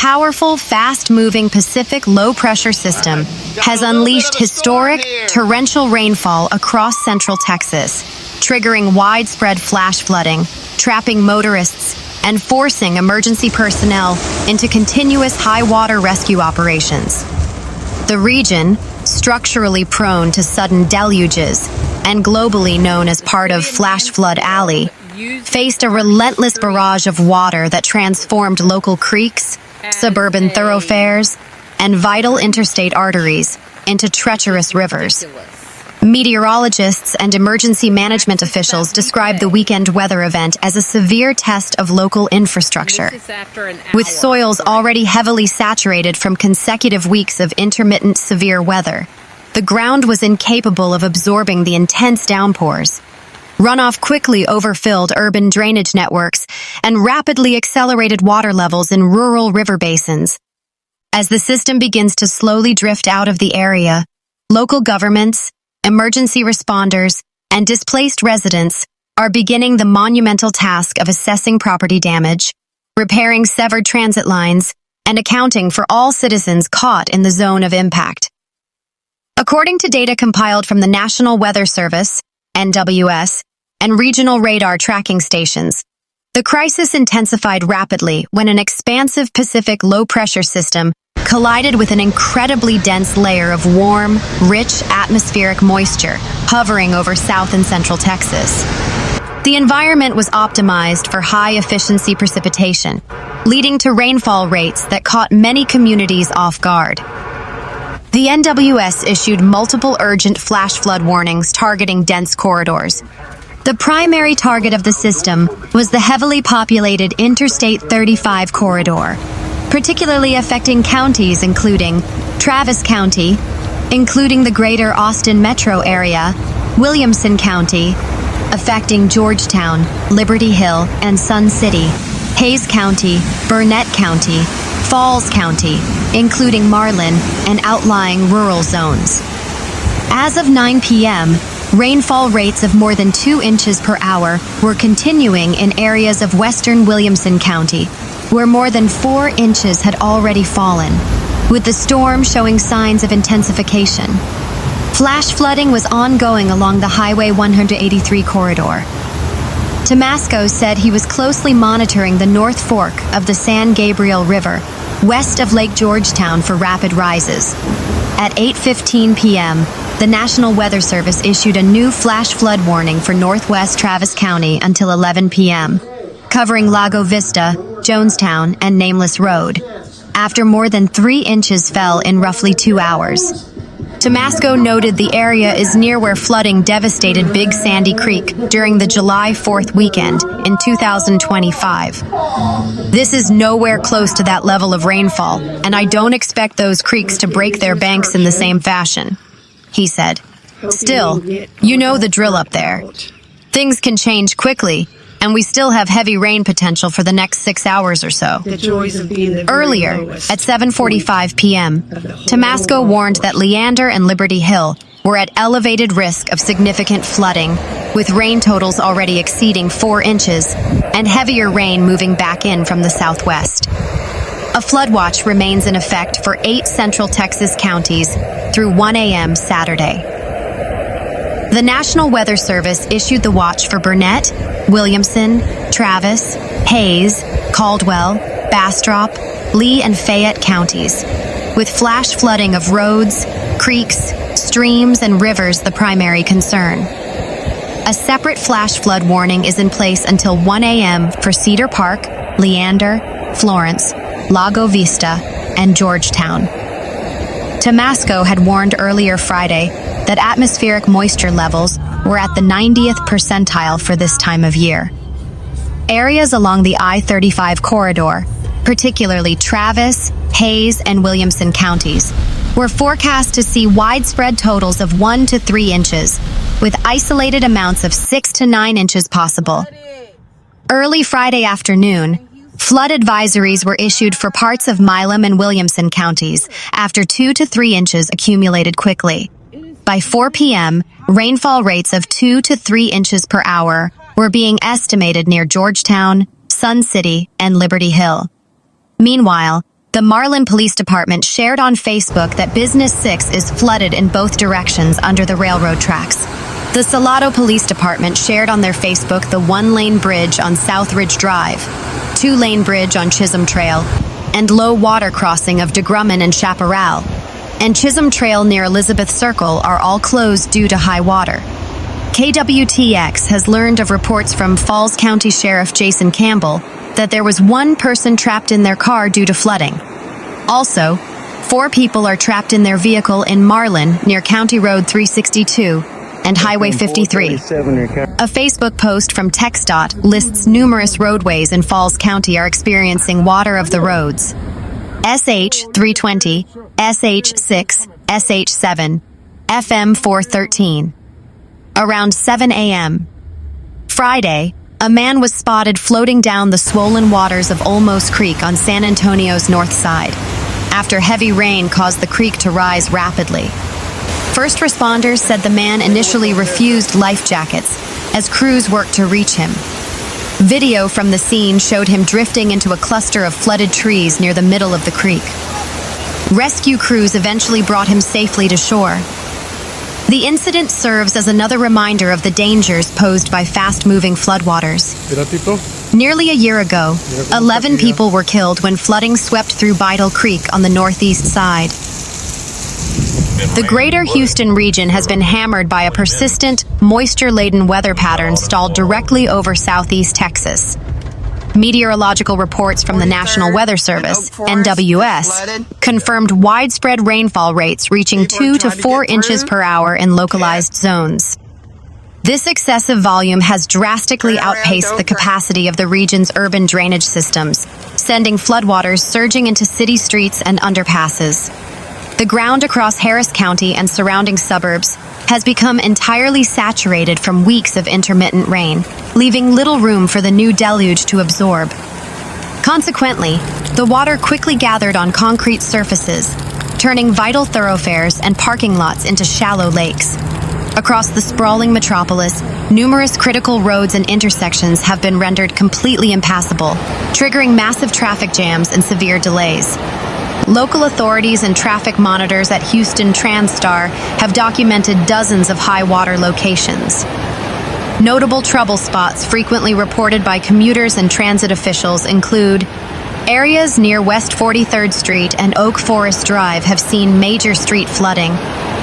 powerful, fast-moving Pacific low-pressure system has unleashed historic, torrential rainfall across central Texas, triggering widespread flash flooding, trapping motorists, and forcing emergency personnel into continuous high-water rescue operations. The region, structurally prone to sudden deluges and globally known as part of Flash Flood Alley, faced a relentless barrage of water that transformed local creeks, suburban thoroughfares, and vital interstate arteries into treacherous rivers. Meteorologists and emergency management officials describe the weekend weather event as a severe test of local infrastructure. With soils already heavily saturated from consecutive weeks of intermittent severe weather, the ground was incapable of absorbing the intense downpours. Runoff quickly overfilled urban drainage networks and rapidly accelerated water levels in rural river basins. As the system begins to slowly drift out of the area, local governments, emergency responders, and displaced residents are beginning the monumental task of assessing property damage, repairing severed transit lines, and accounting for all citizens caught in the zone of impact. According to data compiled from the National Weather Service, NWS, and regional radar tracking stations, the crisis intensified rapidly when an expansive Pacific low-pressure system collided with an incredibly dense layer of warm, rich atmospheric moisture hovering over South and Central Texas. The environment was optimized for high-efficiency precipitation, leading to rainfall rates that caught many communities off guard. The NWS issued multiple urgent flash flood warnings targeting dense corridors. The primary target of the system was the heavily populated Interstate 35 corridor, particularly affecting counties including Travis County, including the greater Austin metro area, Williamson County, affecting Georgetown, Liberty Hill, and Sun City, Hays County, Burnett County, Falls County, including Marlin, and outlying rural zones. As of 9 p.m., rainfall rates of more than 2 inches per hour were continuing in areas of western Williamson County, where more than 4 inches had already fallen, with the storm showing signs of intensification. Flash flooding was ongoing along the Highway 183 corridor. Tomasco said he was closely monitoring the North Fork of the San Gabriel River, west of Lake Georgetown for rapid rises. At 8:15 p.m., the National Weather Service issued a new flash flood warning for northwest Travis County until 11 p.m., covering Lago Vista, Jonestown, and Nameless Road, after more than 3 inches fell in roughly 2 hours. Tomasco noted the area is near where flooding devastated Big Sandy Creek during the July 4th weekend in 2025. This is nowhere close to that level of rainfall, and I don't expect those creeks to break their banks in the same fashion, he said. Still, you know the drill up there. Things can change quickly, and we still have heavy rain potential for the next 6 hours or so. Earlier, at 7:45 p.m., Tomasco warned that Leander and Liberty Hill were at elevated risk of significant flooding, with rain totals already exceeding 4 inches and heavier rain moving back in from the southwest. A flood watch remains in effect for 8 central Texas counties through 1 a.m. Saturday. The National Weather Service issued the watch for Burnett, Williamson, Travis, Hays, Caldwell, Bastrop, Lee, and Fayette counties, with flash flooding of roads, creeks, streams, and rivers the primary concern. A separate flash flood warning is in place until 1 a.m. for Cedar Park, Leander, Florence, Lago Vista, and Georgetown. Tomasco had warned earlier Friday that atmospheric moisture levels were at the 90th percentile for this time of year. Areas along the I-35 corridor, particularly Travis, Hays, and Williamson counties, were forecast to see widespread totals of 1 to 3 inches, with isolated amounts of 6 to 9 inches possible. Early Friday afternoon, flood advisories were issued for parts of Milam and Williamson counties after 2 to 3 inches accumulated quickly. By 4 p.m., rainfall rates of 2 to 3 inches per hour were being estimated near Georgetown, Sun City, and Liberty Hill. Meanwhile, The Marlin Police Department shared on Facebook that Business 6 is flooded in both directions under the railroad tracks. The Salado Police Department shared on their Facebook the one-lane bridge on South Ridge Drive, two-lane bridge on Chisholm Trail, and low water crossing of DeGrumman and Chaparral, and Chisholm Trail near Elizabeth Circle are all closed due to high water. KWTX has learned of reports from Falls County Sheriff Jason Campbell that there was one person trapped in their car due to flooding. Also, 4 people are trapped in their vehicle in Marlin near County Road 362 and Highway 53. A Facebook post from TxDOT lists numerous roadways in Falls County are experiencing water of the roads. SH 320, SH 6, SH 7, FM 413. Around 7 a.m. Friday, a man was spotted floating down the swollen waters of Olmos Creek on San Antonio's north side, after heavy rain caused the creek to rise rapidly. First responders said the man initially refused life jackets as crews worked to reach him. Video from the scene showed him drifting into a cluster of flooded trees near the middle of the creek. Rescue crews eventually brought him safely to shore. The incident serves as another reminder of the dangers posed by fast-moving floodwaters. Nearly a year ago, 11 people were killed when flooding swept through Beidle Creek on the northeast side. The greater Houston region has been hammered by a persistent, moisture-laden weather pattern stalled directly over southeast Texas. Meteorological reports from the National Weather Service, NWS, confirmed widespread rainfall rates reaching 2 to 4 inches per hour in localized zones. This excessive volume has drastically outpaced the capacity of the region's urban drainage systems, sending floodwaters surging into city streets and underpasses. The ground across Harris County and surrounding suburbs has become entirely saturated from weeks of intermittent rain, leaving little room for the new deluge to absorb. Consequently, the water quickly gathered on concrete surfaces, turning vital thoroughfares and parking lots into shallow lakes. Across the sprawling metropolis, numerous critical roads and intersections have been rendered completely impassable, triggering massive traffic jams and severe delays. Local authorities and traffic monitors at Houston TransStar have documented dozens of high water locations. Notable trouble spots frequently reported by commuters and transit officials include areas near West 43rd Street and Oak Forest Drive have seen major street flooding,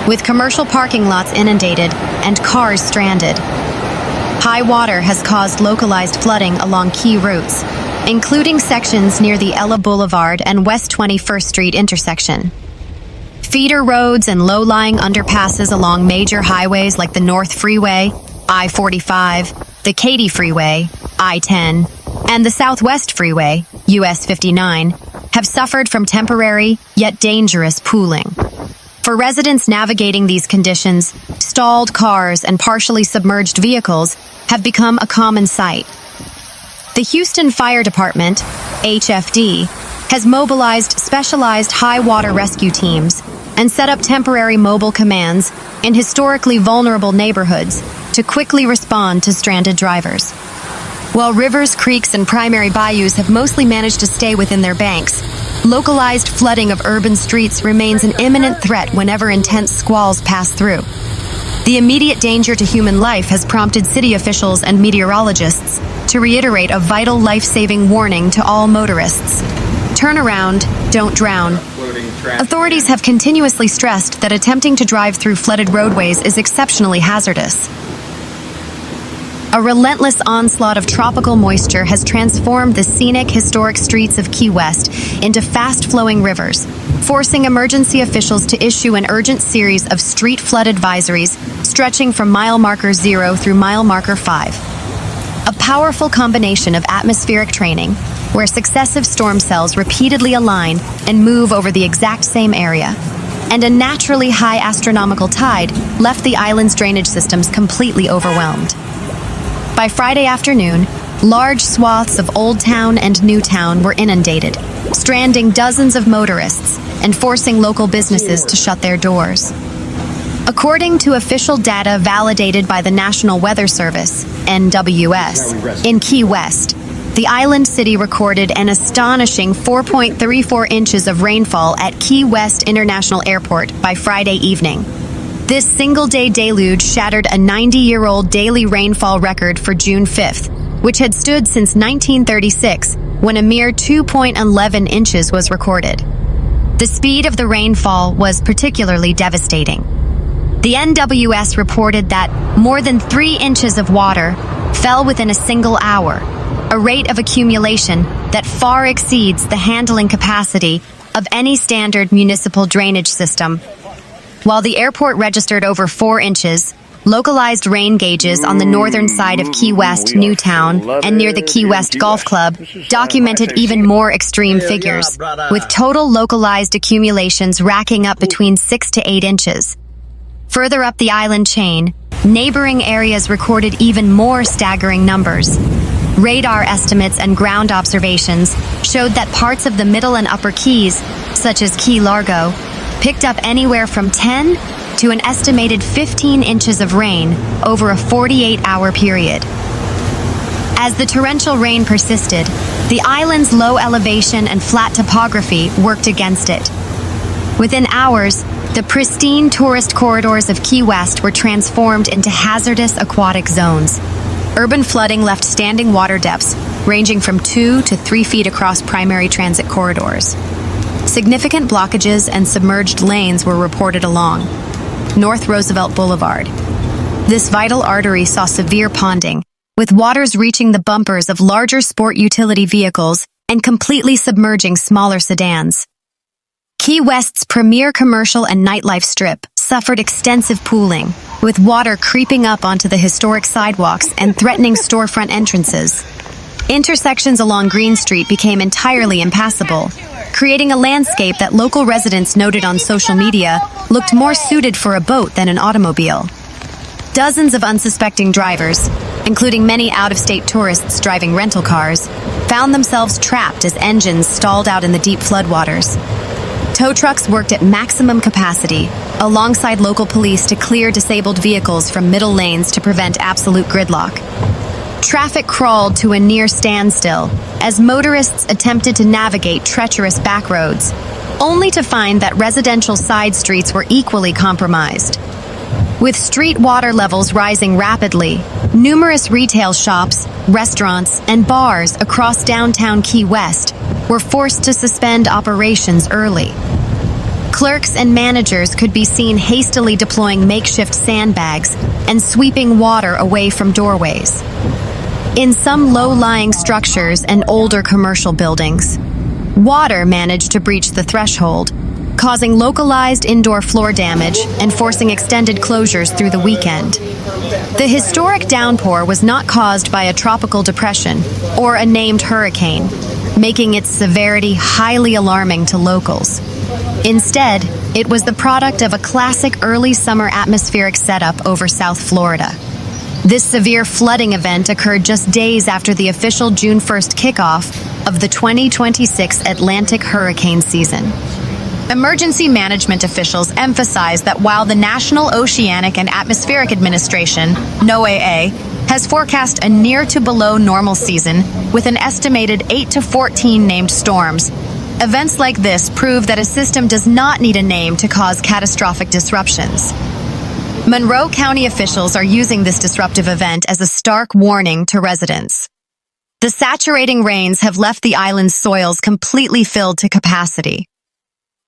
with commercial parking lots inundated and cars stranded. High water has caused localized flooding along key routes, including sections near the Ella Boulevard and West 21st Street intersection. Feeder roads and low-lying underpasses along major highways like the North Freeway, I-45, the Katy Freeway, I-10, and the Southwest Freeway, US 59, have suffered from temporary yet dangerous pooling. For residents navigating these conditions, stalled cars and partially submerged vehicles have become a common sight. The Houston Fire Department, HFD, has mobilized specialized high-water rescue teams and set up temporary mobile commands in historically vulnerable neighborhoods to quickly respond to stranded drivers. While rivers, creeks, and primary bayous have mostly managed to stay within their banks, localized flooding of urban streets remains an imminent threat whenever intense squalls pass through. The immediate danger to human life has prompted city officials and meteorologists to reiterate a vital life-saving warning to all motorists. Turn around, don't drown. Authorities have continuously stressed that attempting to drive through flooded roadways is exceptionally hazardous. A relentless onslaught of tropical moisture has transformed the scenic, historic streets of Key West into fast-flowing rivers, forcing emergency officials to issue an urgent series of street flood advisories stretching from mile marker 0 through mile marker 5. A powerful combination of atmospheric training, where successive storm cells repeatedly align and move over the exact same area, and a naturally high astronomical tide left the island's drainage systems completely overwhelmed. By Friday afternoon, large swaths of Old Town and New Town were inundated, stranding dozens of motorists and forcing local businesses to shut their doors. According to official data validated by the National Weather Service, NWS, in Key West, the island city recorded an astonishing 4.34 inches of rainfall at Key West International Airport by Friday evening. This single-day deluge shattered a 90-year-old daily rainfall record for June 5th, which had stood since 1936, when a mere 2.11 inches was recorded. The speed of the rainfall was particularly devastating. The NWS reported that more than 3 inches of water fell within a single hour, a rate of accumulation that far exceeds the handling capacity of any standard municipal drainage system. While the airport registered over 4 inches, localized rain gauges on the northern side of Key West Newtown and near the Key West Golf Club documented even more extreme figures, with total localized accumulations racking up between 6 to 8 inches. Further up the island chain, neighboring areas recorded even more staggering numbers. Radar estimates and ground observations showed that parts of the middle and upper Keys, such as Key Largo, picked up anywhere from 10 to an estimated 15 inches of rain over a 48-hour period. As the torrential rain persisted, the island's low elevation and flat topography worked against it. Within hours, the pristine tourist corridors of Key West were transformed into hazardous aquatic zones. Urban flooding left standing water depths ranging from 2 to 3 feet across primary transit corridors. Significant blockages and submerged lanes were reported along North Roosevelt Boulevard. This vital artery saw severe ponding, with waters reaching the bumpers of larger sport utility vehicles and completely submerging smaller sedans. Key West's premier commercial and nightlife strip suffered extensive pooling, with water creeping up onto the historic sidewalks and threatening storefront entrances. Intersections along Green Street became entirely impassable, creating a landscape that local residents noted on social media looked more suited for a boat than an automobile. Dozens of unsuspecting drivers, including many out-of-state tourists driving rental cars, found themselves trapped as engines stalled out in the deep floodwaters. Tow trucks worked at maximum capacity, alongside local police to clear disabled vehicles from middle lanes to prevent absolute gridlock. Traffic crawled to a near standstill as motorists attempted to navigate treacherous back roads, only to find that residential side streets were equally compromised. With street water levels rising rapidly, numerous retail shops, restaurants, and bars across downtown Key West were forced to suspend operations early. Clerks and managers could be seen hastily deploying makeshift sandbags and sweeping water away from doorways. In some low-lying structures and older commercial buildings, water managed to breach the threshold, causing localized indoor floor damage and forcing extended closures through the weekend. The historic downpour was not caused by a tropical depression or a named hurricane, making its severity highly alarming to locals. Instead, it was the product of a classic early summer atmospheric setup over South Florida. This severe flooding event occurred just days after the official June 1st kickoff of the 2026 Atlantic hurricane season. Emergency management officials emphasized that while the National Oceanic and Atmospheric Administration, NOAA, has forecast a near to below normal season with an estimated 8 to 14 named storms, events like this prove that a system does not need a name to cause catastrophic disruptions. Monroe County officials are using this disruptive event as a stark warning to residents. The saturating rains have left the island's soils completely filled to capacity.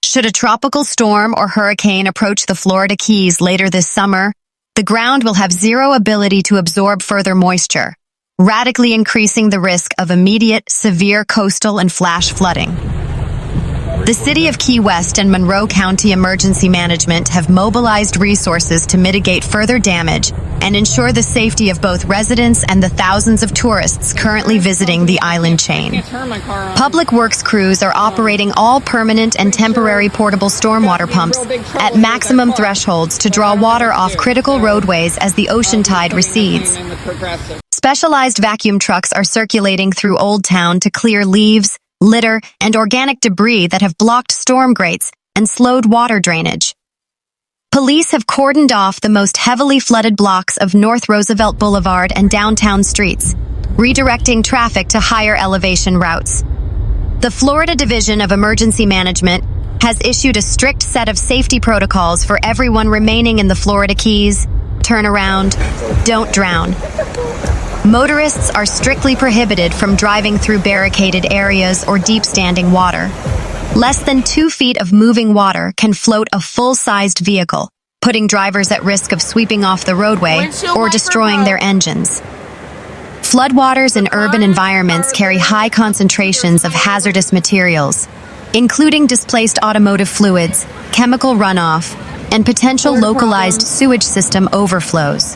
Should a tropical storm or hurricane approach the Florida Keys later this summer, the ground will have zero ability to absorb further moisture, radically increasing the risk of immediate, severe coastal and flash flooding. The City of Key West and Monroe County Emergency Management have mobilized resources to mitigate further damage and ensure the safety of both residents and the thousands of tourists currently visiting the island chain. Public Works crews are operating all permanent and temporary portable stormwater pumps at maximum thresholds to draw water off critical roadways as the ocean tide recedes. Specialized vacuum trucks are circulating through Old Town to clear leaves, litter, and organic debris that have blocked storm grates and slowed water drainage. Police have cordoned off the most heavily flooded blocks of North Roosevelt Boulevard and downtown streets, redirecting traffic to higher elevation routes. The Florida Division of Emergency Management has issued a strict set of safety protocols for everyone remaining in the Florida Keys. Turn around, don't drown. Motorists are strictly prohibited from driving through barricaded areas or deep standing water. Less than 2 feet of moving water can float a full-sized vehicle, putting drivers at risk of sweeping off the roadway or destroying their engines. Floodwaters in urban environments carry high concentrations of hazardous materials, including displaced automotive fluids, chemical runoff, and potential localized sewage system overflows.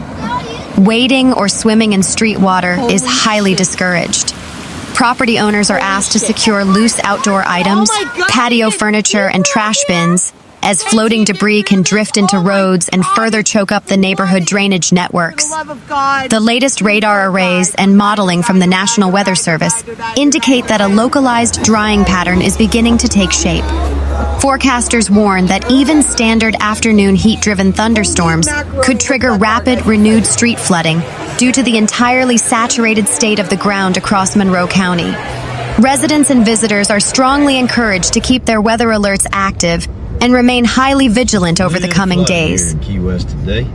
Wading or swimming in street water is highly discouraged. Property owners are asked to secure loose outdoor items, patio furniture, and trash bins, as floating debris can drift into roads and further choke up the neighborhood drainage networks. The latest radar arrays and modeling from the National Weather Service indicate that a localized drying pattern is beginning to take shape. Forecasters warn that even standard afternoon heat-driven thunderstorms could trigger rapid, renewed street flooding due to the entirely saturated state of the ground across Monroe County. Residents and visitors are strongly encouraged to keep their weather alerts active and remain highly vigilant over the coming days. Here in Key West today.